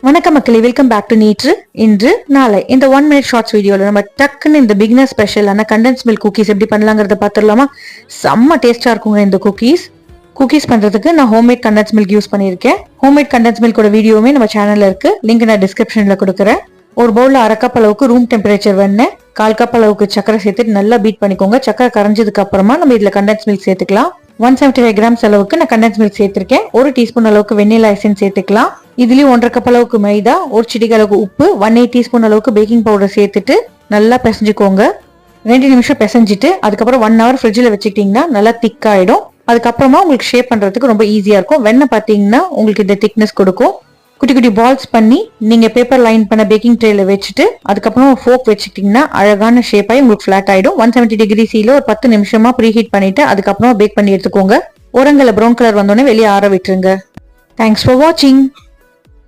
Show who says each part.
Speaker 1: வணக்கம் மக்களே, welcome back to நீட்ரு. இன்று நாளை இந்த 1 minute ஷார்ட்ஸ் வீடியோல நம்ம டக்குன்னு இந்த பிகினர் ஸ்பெஷலான கண்டென்ஸ் மில்க் குக்கீஸ் எப்படி பண்ணலாங்கிறத பார்த்துடலாமா? செம்ம டேஸ்டா இருக்குங்க இந்த குக்கீஸ் பண்றதுக்கு நான் ஹோம்மேட் கண்டென்ஸ் மில்க் யூஸ் பண்ணியிருக்கேன். ஹோம்மேட் கண்டென்ஸ் மில்கோட வீடியோவுமே நம்ம சேனல்ல இருக்கு, லிங்க் நான் டிஸ்கிரிப்ஷன்ல கொடுக்குறேன். ஒரு பவுல்ல 1/2 கப் அளவுக்கு ரூம் டெம்பரேச்சர் வெண்ணெய், 1/4 கப் அளவுக்கு சக்கரை சேர்த்துட்டு நல்லா பீட் பண்ணிக்கோங்க. சக்கரை கரைஞ்சதுக்கு அப்புறமா நம்ம இதுல கண்டென்ஸ் மில்க் சேர்த்துக்கலாம். 175 கிராம்ஸ் அளவுக்கு நான் கண்டென்ஸ் மில்க் சேர்த்திருக்கேன். 1 டீஸ்பூன் அளவுக்கு வெண்ணிலா எசன்ஸ் சேர்த்துக்கலாம். இதுலயும் 1/2 கப் அளவுக்கு மைதா, 1 சிட்டிகை அளவுக்கு உப்பு, 1/8 டீஸ்பூன் அளவுக்கு பேக்கிங் பவுடர் சேர்த்துட்டு நல்லா பிசைஞ்சுக்கோங்க. 2 நிமிஷம் பிசைஞ்சிட்டு அதுக்கப்புறம் 1 hour ஃப்ரிட்ஜில் வச்சுக்கிட்டீங்கன்னா நல்லா திக் ஆயிடும். அதுக்கப்புறமா உங்களுக்கு ஷேப் பண்றதுக்கு ரொம்ப ஈஸியா இருக்கும். வெண்ணெய் பாத்தீங்கன்னா உங்களுக்கு இந்த திக்னஸ் கொடுக்கும். குட்டி குட்டி பால்ஸ் பண்ணி நீங்க பேப்பர் லைன் பண்ண பேக்கிங் ட்ரேல வச்சுட்டு அதுக்கப்புறம் ஃபோக் வச்சுக்கிட்டீங்கன்னா அழகான ஷேப் ஆகி உங்களுக்கு ஃபிளாட் ஆயிடும். 170 டிகிரி சீல ஒரு 10 நிமிஷமா ப்ரீ ஹீட் பண்ணிட்டு அதுக்கப்புறமா பேக் பண்ணி எடுத்துக்கோங்க. ஓரங்கள்ல ப்ரௌன் கலர் வந்தோடனே வெளியே ஆற விட்டுருங்க. தேங்க்ஸ் ஃபார் வாட்சிங்.